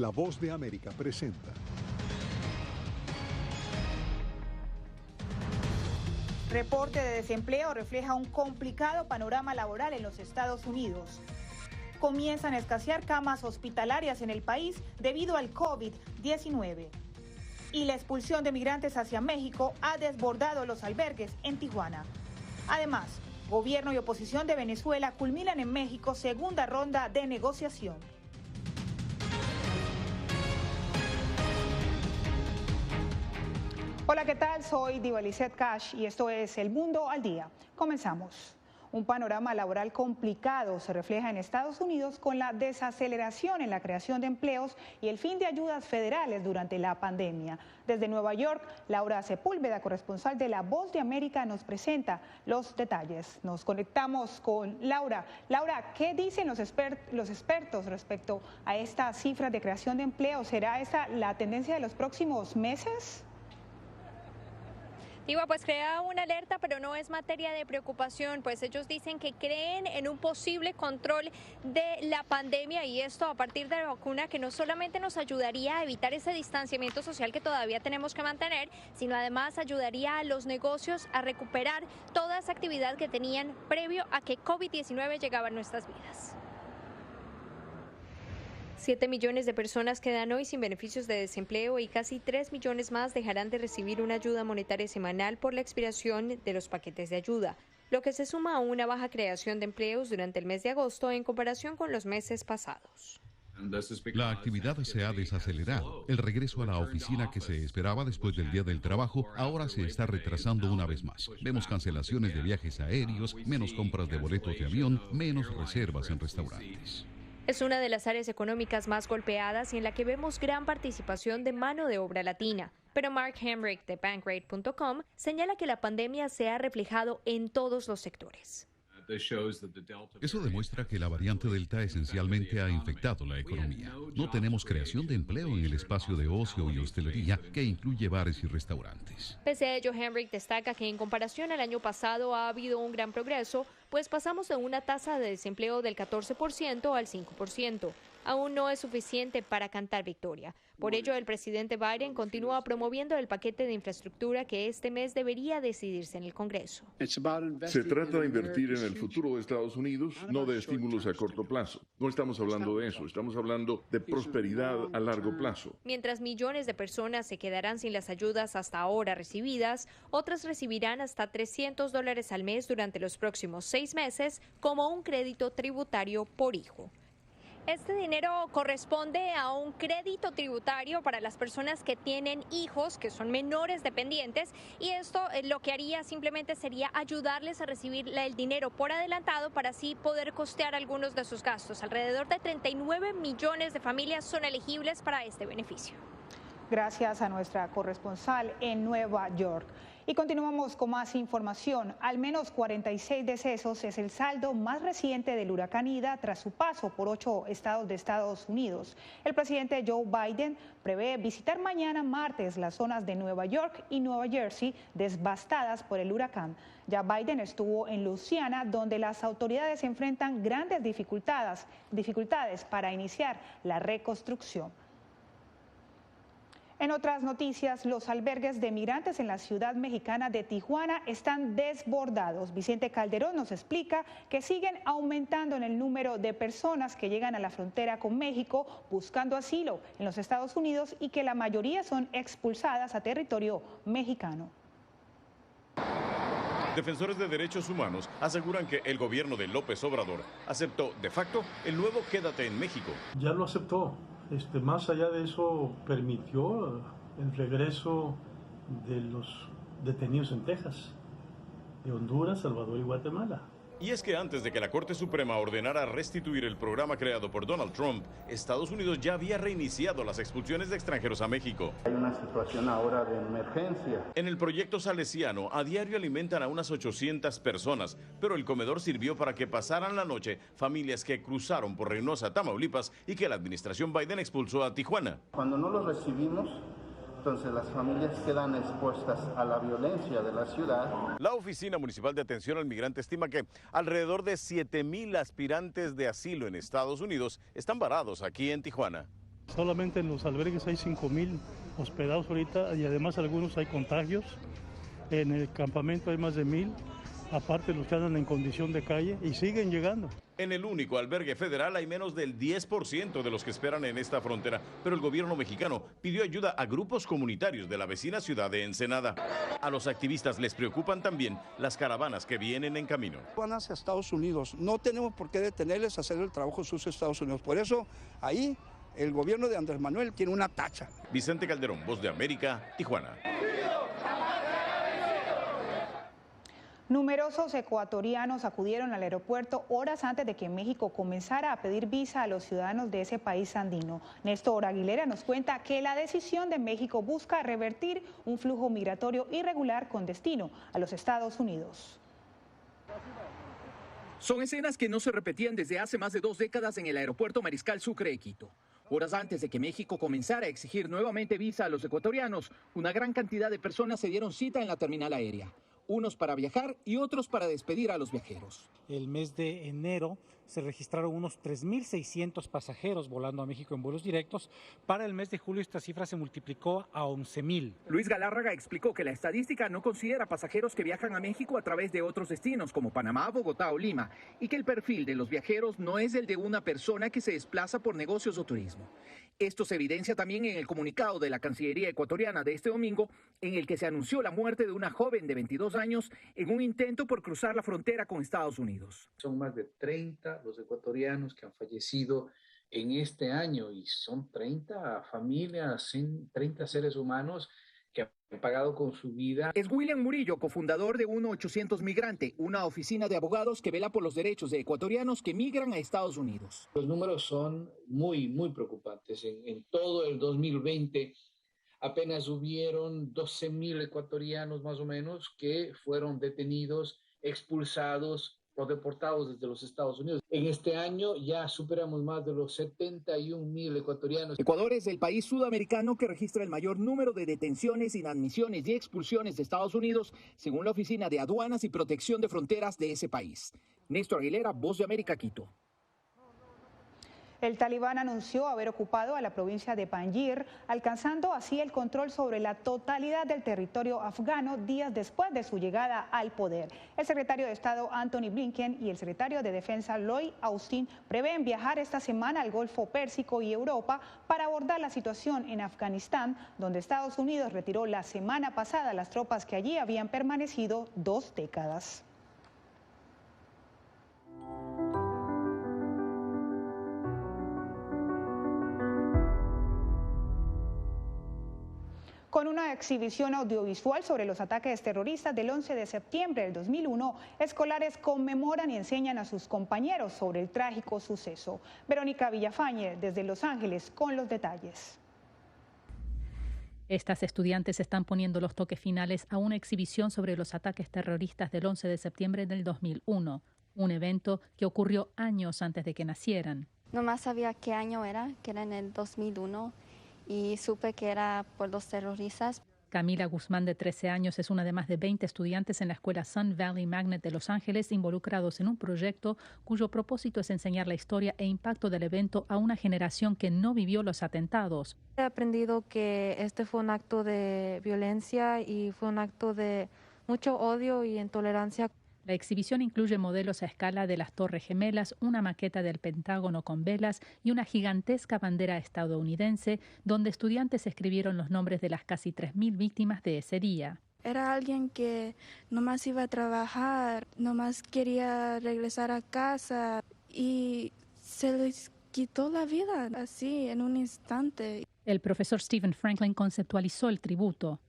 La Voz de América presenta. Reporte de desempleo refleja un complicado panorama laboral en los Estados Unidos. Comienzan a escasear camas hospitalarias en el país debido al COVID-19. Y la expulsión de migrantes hacia México ha desbordado los albergues en Tijuana. Además, gobierno y oposición de Venezuela culminan en México segunda ronda de negociación. Hola, ¿qué tal? Soy Diva Lizette Cash y esto es El Mundo al Día. Comenzamos. Un panorama laboral complicado se refleja en Estados Unidos con la desaceleración en la creación de empleos y el fin de ayudas federales durante la pandemia. Desde Nueva York, Laura Sepúlveda, corresponsal de La Voz de América, nos presenta los detalles. Nos conectamos con Laura. Laura, ¿qué dicen los expertos respecto a esta cifra de creación de empleo? ¿Será esta la tendencia de los próximos meses? Diva, pues crea una alerta, pero no es materia de preocupación, pues ellos dicen que creen en un posible control de la pandemia y esto a partir de la vacuna, que no solamente nos ayudaría a evitar ese distanciamiento social que todavía tenemos que mantener, sino además ayudaría a los negocios a recuperar toda esa actividad que tenían previo a que COVID-19 llegaba a nuestras vidas. 7 millones de personas quedan hoy sin beneficios de desempleo y casi 3 millones más dejarán de recibir una ayuda monetaria semanal por la expiración de los paquetes de ayuda, lo que se suma a una baja creación de empleos durante el mes de agosto en comparación con los meses pasados. La actividad se ha desacelerado. El regreso a la oficina que se esperaba después del Día del Trabajo ahora se está retrasando una vez más. Vemos cancelaciones de viajes aéreos, menos compras de boletos de avión, menos reservas en restaurantes. Es una de las áreas económicas más golpeadas y en la que vemos gran participación de mano de obra latina. Pero Mark Hamrick de Bankrate.com señala que la pandemia se ha reflejado en todos los sectores. Eso demuestra que la variante Delta esencialmente ha infectado la economía. No tenemos creación de empleo en el espacio de ocio y hostelería, que incluye bares y restaurantes. Pese a ello, Hamrick destaca que en comparación al año pasado ha habido un gran progreso, pues pasamos de una tasa de desempleo del 14% al 5%. Aún no es suficiente para cantar victoria. Por ello, el presidente Biden continúa promoviendo el paquete de infraestructura que este mes debería decidirse en el Congreso. Se trata de invertir en el futuro de Estados Unidos, no de estímulos a corto plazo. No estamos hablando de eso, estamos hablando de prosperidad a largo plazo. Mientras millones de personas se quedarán sin las ayudas hasta ahora recibidas, otras recibirán hasta $300 al mes durante los próximos 6 meses como un crédito tributario por hijo. Este dinero corresponde a un crédito tributario para las personas que tienen hijos, que son menores dependientes, y esto lo que haría simplemente sería ayudarles a recibir el dinero por adelantado para así poder costear algunos de sus gastos. Alrededor de 39 millones de familias son elegibles para este beneficio. Gracias a nuestra corresponsal en Nueva York. Y continuamos con más información. Al menos 46 decesos es el saldo más reciente del huracán Ida tras su paso por 8 estados de Estados Unidos. El presidente Joe Biden prevé visitar mañana martes las zonas de Nueva York y Nueva Jersey devastadas por el huracán. Ya Biden estuvo en Luisiana, donde las autoridades enfrentan grandes dificultades para iniciar la reconstrucción. En otras noticias, los albergues de migrantes en la ciudad mexicana de Tijuana están desbordados. Vicente Calderón nos explica que siguen aumentando en el número de personas que llegan a la frontera con México buscando asilo en los Estados Unidos y que la mayoría son expulsadas a territorio mexicano. Defensores de derechos humanos aseguran que el gobierno de López Obrador aceptó de facto el nuevo Quédate en México. Ya lo aceptó. Más allá de eso, permitió el regreso de los detenidos en Texas, de Honduras, Salvador y Guatemala. Y es que antes de que la Corte Suprema ordenara restituir el programa creado por Donald Trump, Estados Unidos ya había reiniciado las expulsiones de extranjeros a México. Hay una situación ahora de emergencia. En el proyecto salesiano, a diario alimentan a unas 800 personas, pero el comedor sirvió para que pasaran la noche familias que cruzaron por Reynosa, Tamaulipas, y que la administración Biden expulsó a Tijuana. Cuando no los recibimos, entonces las familias quedan expuestas a la violencia de la ciudad. La Oficina Municipal de Atención al Migrante estima que alrededor de 7,000 aspirantes de asilo en Estados Unidos están varados aquí en Tijuana. Solamente en los albergues hay 5,000 hospedados ahorita y además algunos hay contagios. En el campamento hay más de 1,000, aparte los que andan en condición de calle y siguen llegando. En el único albergue federal hay menos del 10% de los que esperan en esta frontera, pero el gobierno mexicano pidió ayuda a grupos comunitarios de la vecina ciudad de Ensenada. A los activistas les preocupan también las caravanas que vienen en camino. Van hacia Estados Unidos, no tenemos por qué detenerles a hacer el trabajo sucio a Estados Unidos, por eso ahí el gobierno de Andrés Manuel tiene una tacha. Vicente Calderón, Voz de América, Tijuana. Numerosos ecuatorianos acudieron al aeropuerto horas antes de que México comenzara a pedir visa a los ciudadanos de ese país andino. Néstor Aguilera nos cuenta que la decisión de México busca revertir un flujo migratorio irregular con destino a los Estados Unidos. Son escenas que no se repetían desde hace más de 2 décadas en el aeropuerto Mariscal Sucre de Quito. Horas antes de que México comenzara a exigir nuevamente visa a los ecuatorianos, una gran cantidad de personas se dieron cita en la terminal aérea. Unos para viajar y otros para despedir a los viajeros. El mes de enero se registraron unos 3,600 pasajeros volando a México en vuelos directos. Para el mes de julio esta cifra se multiplicó a 11,000. Luis Galárraga explicó que la estadística no considera pasajeros que viajan a México a través de otros destinos como Panamá, Bogotá o Lima, y que el perfil de los viajeros no es el de una persona que se desplaza por negocios o turismo. Esto se evidencia también en el comunicado de la Cancillería ecuatoriana de este domingo, en el que se anunció la muerte de una joven de 22 años en un intento por cruzar la frontera con Estados Unidos. Son más de 30 los ecuatorianos que han fallecido en este año y son 30 familias, 30 seres humanos que han pagado con su vida. Es William Murillo, cofundador de 1-800 Migrante, una oficina de abogados que vela por los derechos de ecuatorianos que migran a Estados Unidos. Los números son muy preocupantes. En todo el 2020 apenas hubieron 12,000 ecuatorianos más o menos que fueron detenidos, expulsados o deportados desde los Estados Unidos. En este año ya superamos más de los 71,000 ecuatorianos. Ecuador es el país sudamericano que registra el mayor número de detenciones, inadmisiones y expulsiones de Estados Unidos, según la Oficina de Aduanas y Protección de Fronteras de ese país. Néstor Aguilera, Voz de América, Quito. El talibán anunció haber ocupado a la provincia de Panjshir, alcanzando así el control sobre la totalidad del territorio afgano días después de su llegada al poder. El secretario de Estado Antony Blinken y el secretario de Defensa Lloyd Austin prevén viajar esta semana al Golfo Pérsico y Europa para abordar la situación en Afganistán, donde Estados Unidos retiró la semana pasada las tropas que allí habían permanecido 2 décadas. Con una exhibición audiovisual sobre los ataques terroristas del 11 de septiembre del 2001, escolares conmemoran y enseñan a sus compañeros sobre el trágico suceso. Verónica Villafañe, desde Los Ángeles, con los detalles. Estas estudiantes están poniendo los toques finales a una exhibición sobre los ataques terroristas del 11 de septiembre del 2001, un evento que ocurrió años antes de que nacieran. Nomás sabía qué año era, que era en el 2001. Y supe que era por los terroristas. Camila Guzmán, de 13 años, es una de más de 20 estudiantes en la escuela Sun Valley Magnet de Los Ángeles involucrados en un proyecto cuyo propósito es enseñar la historia e impacto del evento a una generación que no vivió los atentados. He aprendido que este fue un acto de violencia y fue un acto de mucho odio y intolerancia. La exhibición incluye modelos a escala de las Torres Gemelas, una maqueta del Pentágono con velas y una gigantesca bandera estadounidense, donde estudiantes escribieron los nombres de las casi 3,000 víctimas de ese día. Era alguien que nomás iba a trabajar, nomás quería regresar a casa y se les quitó la vida así en un instante. El profesor Stephen Franklin conceptualizó el tributo.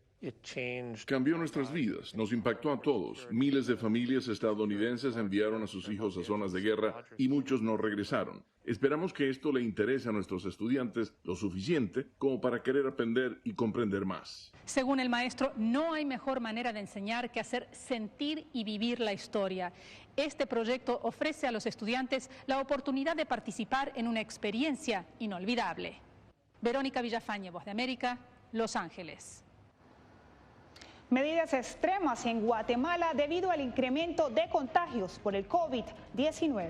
Cambió nuestras vidas, nos impactó a todos. Miles de familias estadounidenses enviaron a sus hijos a zonas de guerra y muchos no regresaron. Esperamos que esto le interese a nuestros estudiantes lo suficiente como para querer aprender y comprender más. Según el maestro, no hay mejor manera de enseñar que hacer sentir y vivir la historia. Este proyecto ofrece a los estudiantes la oportunidad de participar en una experiencia inolvidable. Verónica Villafañe, Voz de América, Los Ángeles. Medidas extremas en Guatemala debido al incremento de contagios por el COVID-19.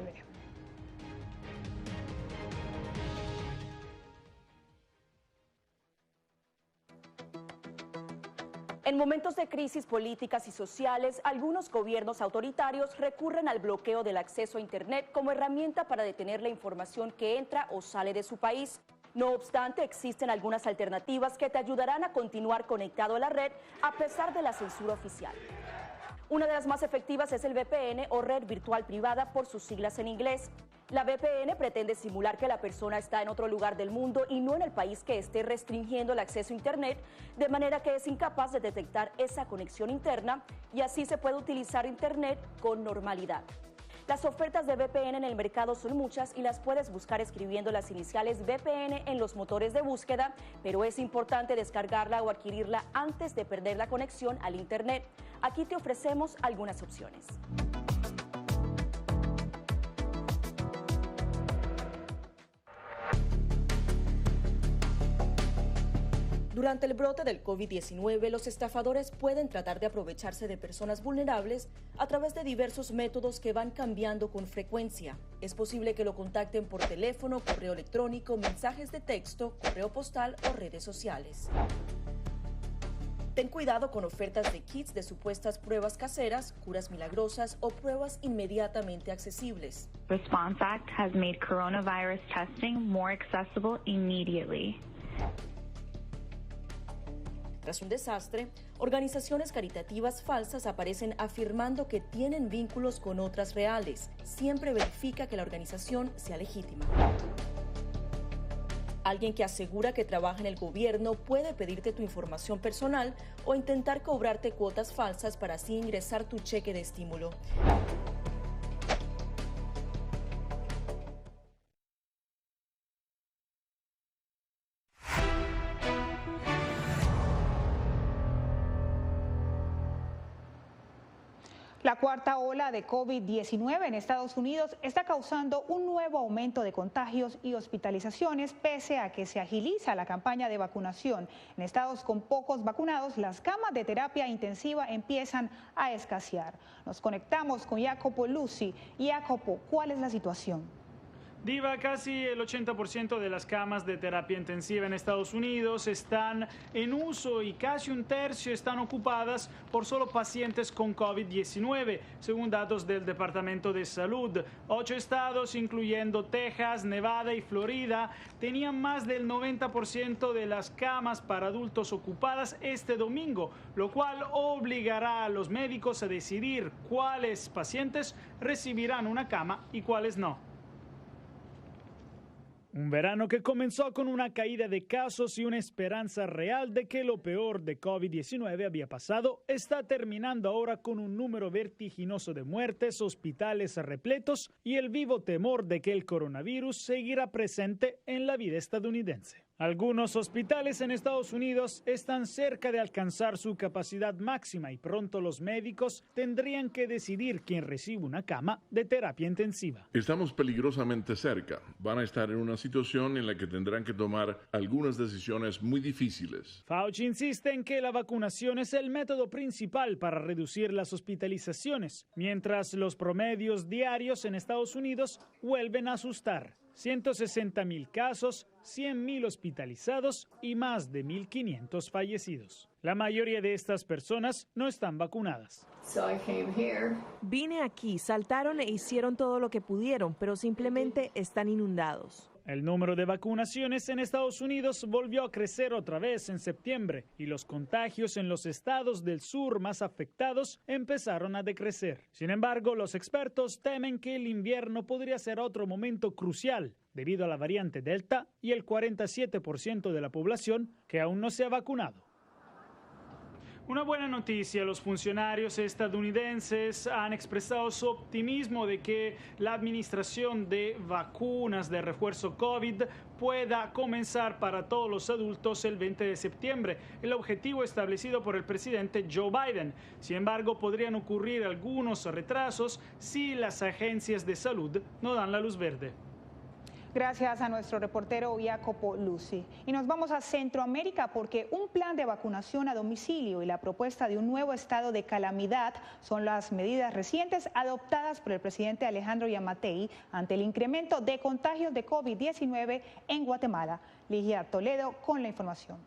En momentos de crisis políticas y sociales, algunos gobiernos autoritarios recurren al bloqueo del acceso a Internet como herramienta para detener la información que entra o sale de su país. No obstante, existen algunas alternativas que te ayudarán a continuar conectado a la red a pesar de la censura oficial. Una de las más efectivas es el VPN o red virtual privada por sus siglas en inglés. La VPN pretende simular que la persona está en otro lugar del mundo y no en el país que esté restringiendo el acceso a Internet, de manera que es incapaz de detectar esa conexión interna y así se puede utilizar Internet con normalidad. Las ofertas de VPN en el mercado son muchas y las puedes buscar escribiendo las iniciales VPN en los motores de búsqueda, pero es importante descargarla o adquirirla antes de perder la conexión al Internet. Aquí te ofrecemos algunas opciones. Durante el brote del COVID-19, los estafadores pueden tratar de aprovecharse de personas vulnerables a través de diversos métodos que van cambiando con frecuencia. Es posible que lo contacten por teléfono, correo electrónico, mensajes de texto, correo postal o redes sociales. Ten cuidado con ofertas de kits de supuestas pruebas caseras, curas milagrosas o pruebas inmediatamente accesibles. Response Act has made coronavirus testing more accessible immediately. Tras un desastre, organizaciones caritativas falsas aparecen afirmando que tienen vínculos con otras reales. Siempre verifica que la organización sea legítima. Alguien que asegura que trabaja en el gobierno puede pedirte tu información personal o intentar cobrarte cuotas falsas para así ingresar tu cheque de estímulo. La cuarta ola de COVID-19 en Estados Unidos está causando un nuevo aumento de contagios y hospitalizaciones, pese a que se agiliza la campaña de vacunación. En estados con pocos vacunados, las camas de terapia intensiva empiezan a escasear. Nos conectamos con Jacopo Luzzi. Jacopo, ¿cuál es la situación? Diva, casi el 80% de las camas de terapia intensiva en Estados Unidos están en uso y casi un tercio están ocupadas por solo pacientes con COVID-19, según datos del Departamento de Salud. 8 estados, incluyendo Texas, Nevada y Florida, tenían más del 90% de las camas para adultos ocupadas este domingo, lo cual obligará a los médicos a decidir cuáles pacientes recibirán una cama y cuáles no. Un verano que comenzó con una caída de casos y una esperanza real de que lo peor de COVID-19 había pasado, está terminando ahora con un número vertiginoso de muertes, hospitales repletos y el vivo temor de que el coronavirus seguirá presente en la vida estadounidense. Algunos hospitales en Estados Unidos están cerca de alcanzar su capacidad máxima y pronto los médicos tendrían que decidir quién recibe una cama de terapia intensiva. Estamos peligrosamente cerca. Van a estar en una situación en la que tendrán que tomar algunas decisiones muy difíciles. Fauci insiste en que la vacunación es el método principal para reducir las hospitalizaciones, mientras los promedios diarios en Estados Unidos vuelven a asustar. 160,000 casos, 100,000 hospitalizados y más de 1,500 fallecidos. La mayoría de estas personas no están vacunadas. Vine aquí, saltaron e hicieron todo lo que pudieron, pero simplemente están inundados. El número de vacunaciones en Estados Unidos volvió a crecer otra vez en septiembre y los contagios en los estados del sur más afectados empezaron a decrecer. Sin embargo, los expertos temen que el invierno podría ser otro momento crucial debido a la variante Delta y el 47% de la población que aún no se ha vacunado. Una buena noticia, los funcionarios estadounidenses han expresado su optimismo de que la administración de vacunas de refuerzo COVID pueda comenzar para todos los adultos el 20 de septiembre, el objetivo establecido por el presidente Joe Biden. Sin embargo, podrían ocurrir algunos retrasos si las agencias de salud no dan la luz verde. Gracias a nuestro reportero Jacopo Luzzi. Y nos vamos a Centroamérica porque un plan de vacunación a domicilio y la propuesta de un nuevo estado de calamidad son las medidas recientes adoptadas por el presidente Alejandro Yamatei ante el incremento de contagios de COVID-19 en Guatemala. Ligia Toledo con la información.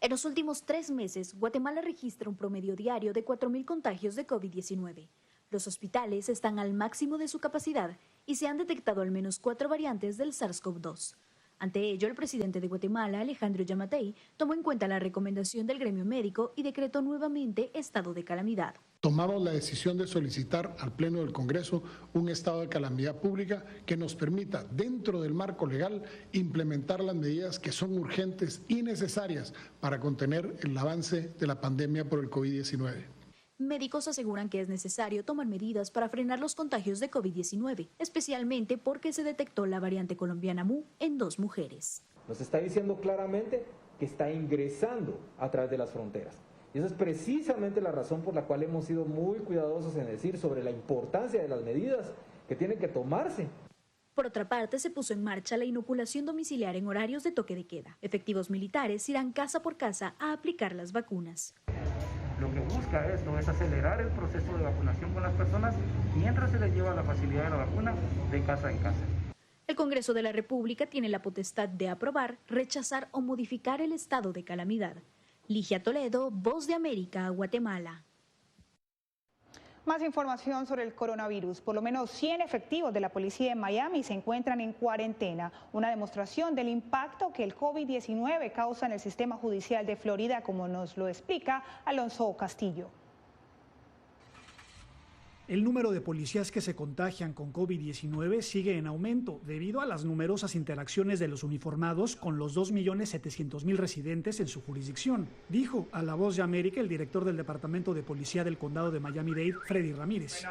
En los últimos 3 meses, Guatemala registra un promedio diario de 4.000 contagios de COVID-19. Los hospitales están al máximo de su capacidad y se han detectado al menos 4 variantes del SARS-CoV-2. Ante ello, el presidente de Guatemala, Alejandro Yamatei, tomó en cuenta la recomendación del gremio médico y decretó nuevamente estado de calamidad. Tomamos la decisión de solicitar al Pleno del Congreso un estado de calamidad pública que nos permita, dentro del marco legal, implementar las medidas que son urgentes y necesarias para contener el avance de la pandemia por el COVID-19. Médicos aseguran que es necesario tomar medidas para frenar los contagios de COVID-19, especialmente porque se detectó la variante colombiana Mu en 2 mujeres. Nos está diciendo claramente que está ingresando a través de las fronteras. Y esa es precisamente la razón por la cual hemos sido muy cuidadosos en decir sobre la importancia de las medidas que tienen que tomarse. Por otra parte, se puso en marcha la inoculación domiciliar en horarios de toque de queda. Efectivos militares irán casa por casa a aplicar las vacunas. Lo que busca esto es acelerar el proceso de vacunación con las personas mientras se les lleva la facilidad de la vacuna de casa en casa. El Congreso de la República tiene la potestad de aprobar, rechazar o modificar el estado de calamidad. Ligia Toledo, Voz de América, Guatemala. Más información sobre el coronavirus. Por lo menos 100 efectivos de la policía en Miami se encuentran en cuarentena. Una demostración del impacto que el COVID-19 causa en el sistema judicial de Florida, como nos lo explica Alonso Castillo. El número de policías que se contagian con COVID-19 sigue en aumento debido a las numerosas interacciones de los uniformados con los 2.700.000 residentes en su jurisdicción, dijo a La Voz de América el director del Departamento de Policía del Condado de Miami-Dade, Freddy Ramírez.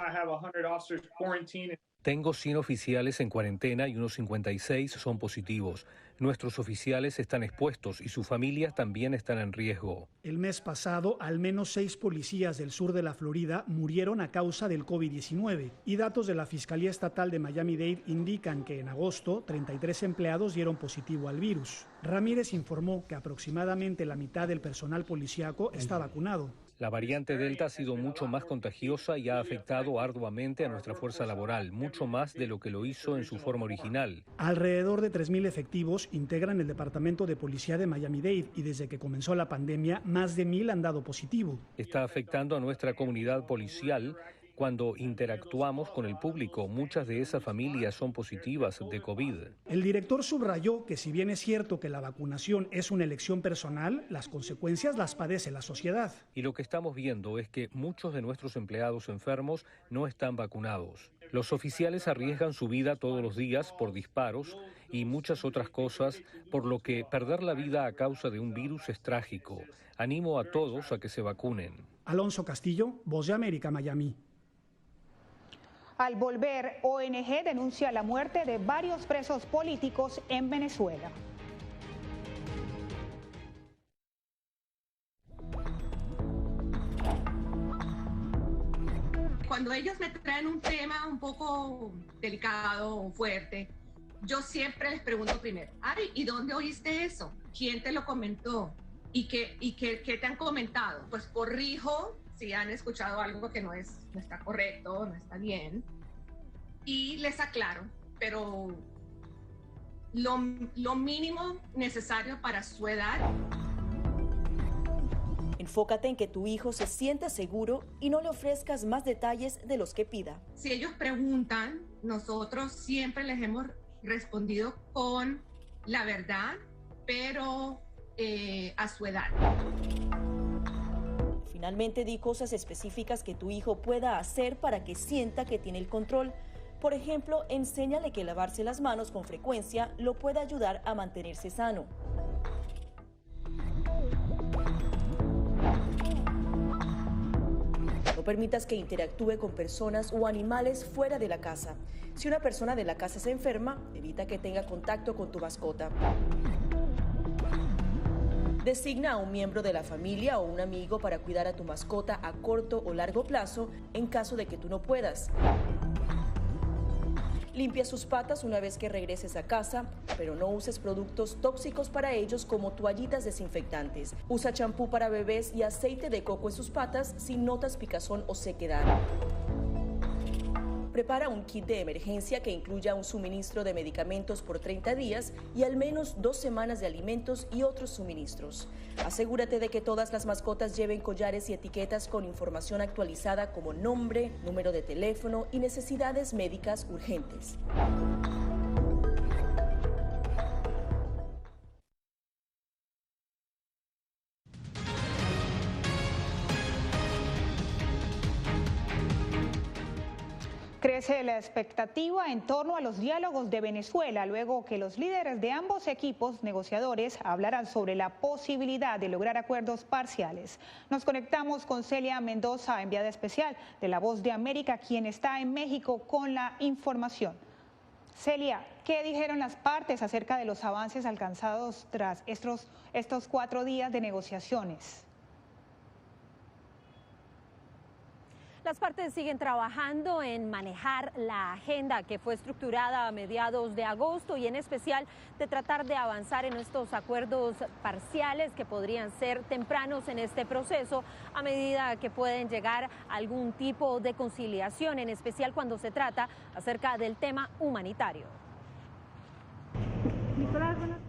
Tengo 100 oficiales en cuarentena y unos 56 son positivos. Nuestros oficiales están expuestos y sus familias también están en riesgo. El mes pasado, al menos 6 policías del sur de la Florida murieron a causa del COVID-19 y datos de la Fiscalía Estatal de Miami-Dade indican que en agosto 33 empleados dieron positivo al virus. Ramírez informó que aproximadamente la mitad del personal policíaco está vacunado. La variante Delta ha sido mucho más contagiosa y ha afectado arduamente a nuestra fuerza laboral, mucho más de lo que lo hizo en su forma original. Alrededor de 3.000 efectivos integran el Departamento de Policía de Miami-Dade y desde que comenzó la pandemia, más de 1.000 han dado positivo. Está afectando a nuestra comunidad policial. Cuando interactuamos con el público, muchas de esas familias son positivas de COVID. El director subrayó que si bien es cierto que la vacunación es una elección personal, las consecuencias las padece la sociedad. Y lo que estamos viendo es que muchos de nuestros empleados enfermos no están vacunados. Los oficiales arriesgan su vida todos los días por disparos y muchas otras cosas, por lo que perder la vida a causa de un virus es trágico. Animo a todos a que se vacunen. Alonso Castillo, Voz de América, Miami. Al volver, ONG denuncia la muerte de varios presos políticos en Venezuela. Cuando ellos me traen un tema un poco delicado o fuerte, yo siempre les pregunto primero, ay, ¿y dónde oíste eso? ¿Quién te lo comentó? ¿Y qué te han comentado? Pues corrijo si han escuchado algo que no está correcto, no está bien, y les aclaro, pero lo mínimo necesario para su edad. Enfócate en que tu hijo se sienta seguro y no le ofrezcas más detalles de los que pida. Si ellos preguntan, nosotros siempre les hemos respondido con la verdad, pero a su edad. Finalmente, di cosas específicas que tu hijo pueda hacer para que sienta que tiene el control. Por ejemplo, enséñale que lavarse las manos con frecuencia lo puede ayudar a mantenerse sano. No permitas que interactúe con personas o animales fuera de la casa. Si una persona de la casa se enferma, evita que tenga contacto con tu mascota. Designa a un miembro de la familia o un amigo para cuidar a tu mascota a corto o largo plazo en caso de que tú no puedas. Limpia sus patas una vez que regreses a casa, pero no uses productos tóxicos para ellos como toallitas desinfectantes. Usa champú para bebés y aceite de coco en sus patas si notas picazón o sequedad. prepara un kit de emergencia que incluya un suministro de medicamentos por 30 días y al menos 2 semanas de alimentos y otros suministros. Asegúrate de que todas las mascotas lleven collares y etiquetas con información actualizada como nombre, número de teléfono y necesidades médicas urgentes. Crece la expectativa en torno a los diálogos de Venezuela, luego que los líderes de ambos equipos negociadores hablarán sobre la posibilidad de lograr acuerdos parciales. Nos conectamos con Celia Mendoza, enviada especial de La Voz de América, quien está en México con la información. Celia, ¿qué dijeron las partes acerca de los avances alcanzados tras estos 4 días de negociaciones? Las partes siguen trabajando en manejar la agenda que fue estructurada a mediados de agosto y en especial de tratar de avanzar en estos acuerdos parciales que podrían ser tempranos en este proceso a medida que pueden llegar a algún tipo de conciliación, en especial cuando se trata acerca del tema humanitario.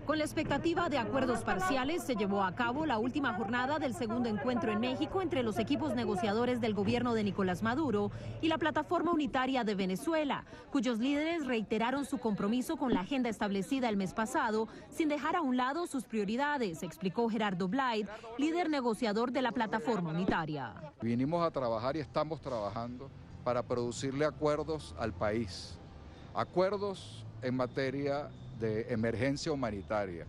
Con la expectativa de acuerdos parciales, se llevó a cabo la última jornada del segundo encuentro en México entre los equipos negociadores del gobierno de Nicolás Maduro y la Plataforma Unitaria de Venezuela, cuyos líderes reiteraron su compromiso con la agenda establecida el mes pasado, sin dejar a un lado sus prioridades, explicó Gerardo Blyde, líder negociador de la Plataforma Unitaria. Vinimos a trabajar y estamos trabajando para producirle acuerdos al país, acuerdos en materia de emergencia humanitaria.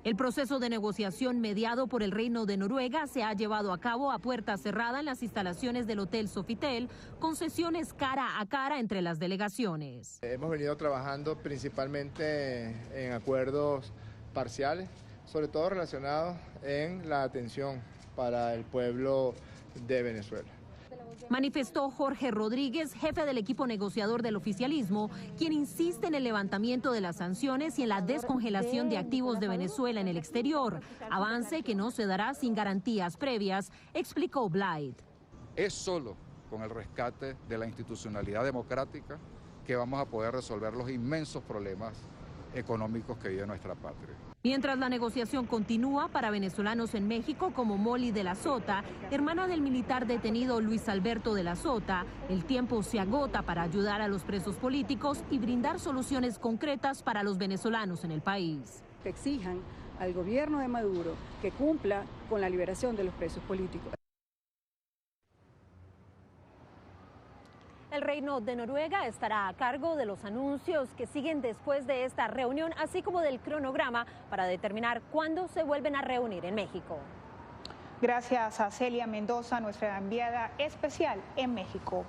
El proceso de negociación mediado por el Reino de Noruega se ha llevado a cabo a puerta cerrada en las instalaciones del Hotel Sofitel, con sesiones cara a cara entre las delegaciones. Hemos venido trabajando principalmente en acuerdos parciales, sobre todo relacionados en la atención para el pueblo de Venezuela. Manifestó Jorge Rodríguez, jefe del equipo negociador del oficialismo, quien insiste en el levantamiento de las sanciones y en la descongelación de activos de Venezuela en el exterior, avance que no se dará sin garantías previas, explicó Blyde. Es solo con el rescate de la institucionalidad democrática que vamos a poder resolver los inmensos problemas económicos que vive nuestra patria. Mientras la negociación continúa para venezolanos en México como Molly de la Sota, hermana del militar detenido Luis Alberto de la Sota, el tiempo se agota para ayudar a los presos políticos y brindar soluciones concretas para los venezolanos en el país. Que exijan al gobierno de Maduro que cumpla con la liberación de los presos políticos. El Reino de Noruega estará a cargo de los anuncios que siguen después de esta reunión, así como del cronograma para determinar cuándo se vuelven a reunir en México. Gracias a Celia Mendoza, nuestra enviada especial en México.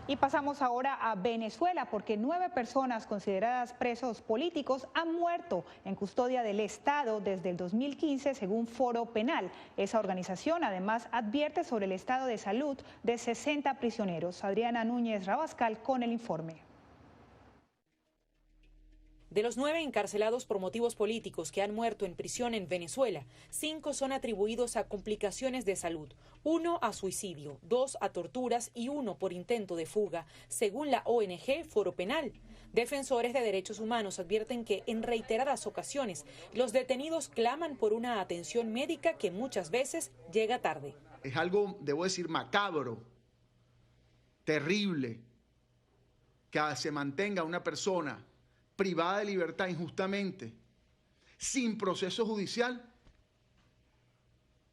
Y pasamos ahora a Venezuela, porque 9 personas consideradas presos políticos han muerto en custodia del Estado desde el 2015, según Foro Penal. Esa organización además advierte sobre el estado de salud de 60 prisioneros. Adriana Núñez Rabascal con el informe. De los 9 encarcelados por motivos políticos que han muerto en prisión en Venezuela, 5 son atribuidos a complicaciones de salud, 1 a suicidio, 2 a torturas y 1 por intento de fuga, según la ONG Foro Penal. Defensores de derechos humanos advierten que en reiteradas ocasiones los detenidos claman por una atención médica que muchas veces llega tarde. Es algo, debo decir, macabro, terrible, que se mantenga una persona privada de libertad injustamente, sin proceso judicial,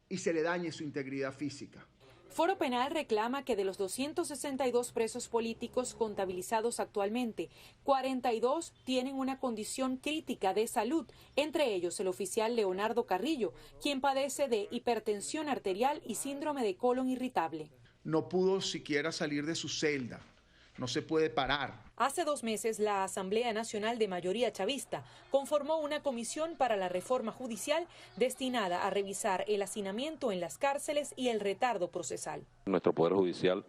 y se le dañe su integridad física. Foro Penal reclama que de los 262 presos políticos contabilizados actualmente, 42 tienen una condición crítica de salud, entre ellos el oficial Leonardo Carrillo, quien padece de hipertensión arterial y síndrome de colon irritable. No pudo siquiera salir de su celda. No se puede parar. Hace 2 meses, la Asamblea Nacional de Mayoría Chavista conformó una comisión para la reforma judicial destinada a revisar el hacinamiento en las cárceles y el retardo procesal. Nuestro Poder Judicial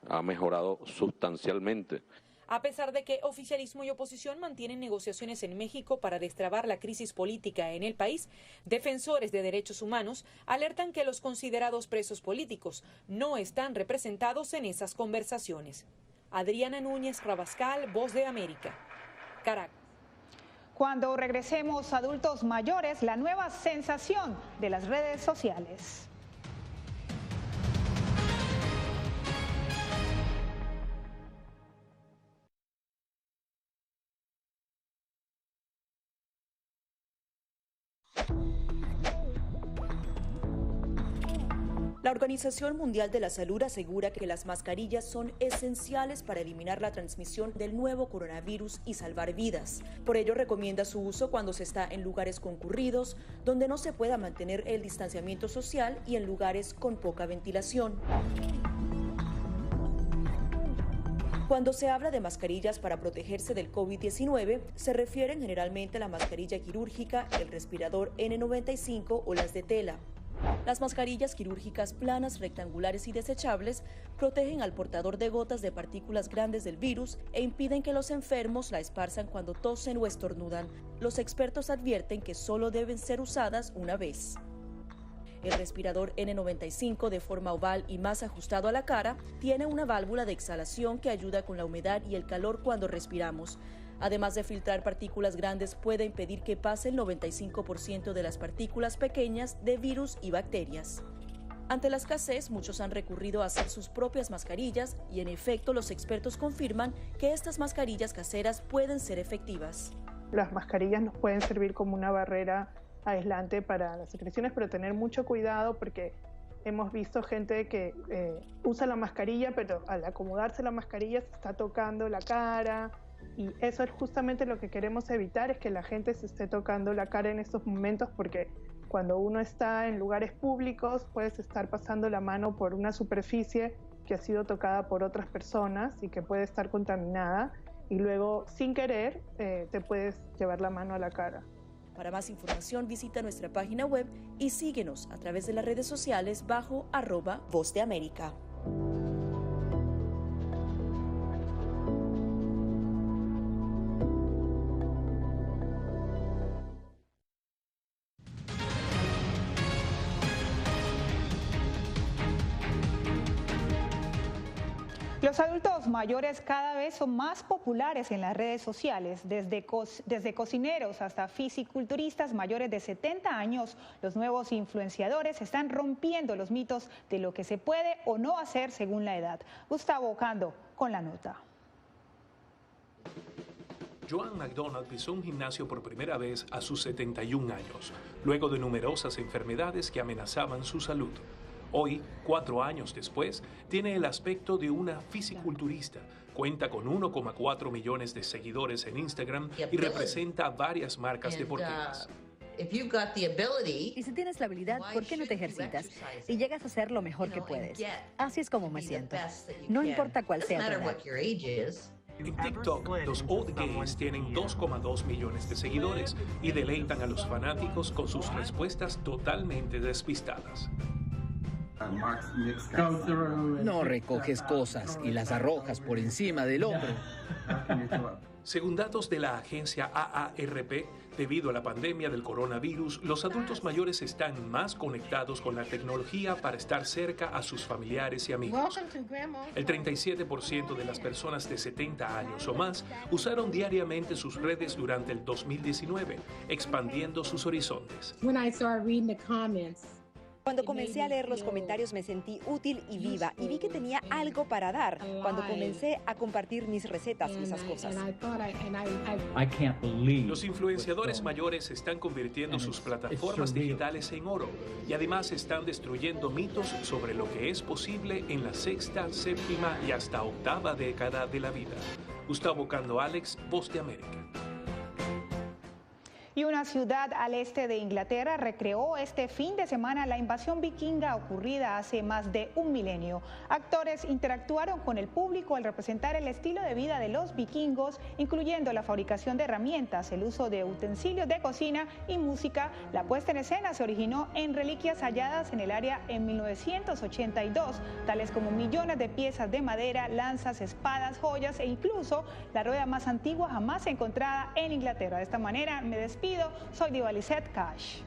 ha mejorado sustancialmente. A pesar de que oficialismo y oposición mantienen negociaciones en México para destrabar la crisis política en el país, defensores de derechos humanos alertan que los considerados presos políticos no están representados en esas conversaciones. Adriana Núñez Rabascal, Voz de América, Caracas. Cuando regresemos, adultos mayores, la nueva sensación de las redes sociales. La Organización Mundial de la Salud asegura que las mascarillas son esenciales para eliminar la transmisión del nuevo coronavirus y salvar vidas. Por ello, recomienda su uso cuando se está en lugares concurridos, donde no se pueda mantener el distanciamiento social y en lugares con poca ventilación. Cuando se habla de mascarillas para protegerse del COVID-19, se refieren generalmente a la mascarilla quirúrgica, el respirador N95 o las de tela. Las mascarillas quirúrgicas planas, rectangulares y desechables protegen al portador de gotas de partículas grandes del virus e impiden que los enfermos la esparzan cuando tosen o estornudan. Los expertos advierten que solo deben ser usadas una vez. El respirador N95, de forma oval y más ajustado a la cara, tiene una válvula de exhalación que ayuda con la humedad y el calor cuando respiramos. Además de filtrar partículas grandes, puede impedir que pase el 95% de las partículas pequeñas de virus y bacterias. Ante la escasez, muchos han recurrido a hacer sus propias mascarillas y, en efecto, los expertos confirman que estas mascarillas caseras pueden ser efectivas. Las mascarillas nos pueden servir como una barrera aislante para las secreciones, pero tener mucho cuidado porque hemos visto gente que usa la mascarilla, pero al acomodarse la mascarilla se está tocando la cara. Y eso es justamente lo que queremos evitar, es que la gente se esté tocando la cara en estos momentos, porque cuando uno está en lugares públicos puedes estar pasando la mano por una superficie que ha sido tocada por otras personas y que puede estar contaminada y luego sin querer te puedes llevar la mano a la cara. Para más información visita nuestra página web y síguenos a través de las redes sociales bajo @Voz de América. Los adultos mayores cada vez son más populares en las redes sociales, desde cocineros hasta fisiculturistas mayores de 70 años. Los nuevos influenciadores están rompiendo los mitos de lo que se puede o no hacer según la edad. Gustavo Ocando con la nota. Joan McDonald pisó un gimnasio por primera vez a sus 71 años, luego de numerosas enfermedades que amenazaban su salud. Hoy, 4 años después, tiene el aspecto de una fisiculturista. Cuenta con 1,4 millones de seguidores en Instagram y representa varias marcas deportivas. Y si tienes la habilidad, ¿por qué no te ejercitas? Y llegas a hacer lo mejor que puedes. Así es como me siento. No importa cuál sea tu edad. En TikTok, los Old Gays tienen 2,2 millones de seguidores y deleitan a los fanáticos con sus respuestas totalmente despistadas. No recoges cosas y las arrojas por encima del hombro. Según datos de la agencia AARP, debido a la pandemia del coronavirus, los adultos mayores están más conectados con la tecnología para estar cerca a sus familiares y amigos. El 37% de las personas de 70 años o más usaron diariamente sus redes durante el 2019, expandiendo sus horizontes. Cuando comencé a leer los comentarios me sentí útil y viva y vi que tenía algo para dar cuando comencé a compartir mis recetas y esas cosas. Los influenciadores mayores están convirtiendo sus plataformas digitales en oro y además están destruyendo mitos sobre lo que es posible en la sexta, séptima y hasta octava década de la vida. Gustavo Ocando, Alex, Voz de América. Y una ciudad al este de Inglaterra recreó este fin de semana la invasión vikinga ocurrida hace más de un milenio. Actores interactuaron con el público al representar el estilo de vida de los vikingos, incluyendo la fabricación de herramientas, el uso de utensilios de cocina y música. La puesta en escena se originó en reliquias halladas en el área en 1982, tales como millones de piezas de madera, lanzas, espadas, joyas e incluso la rueda más antigua jamás encontrada en Inglaterra. De esta manera me despido. Soy Divalisette Cash.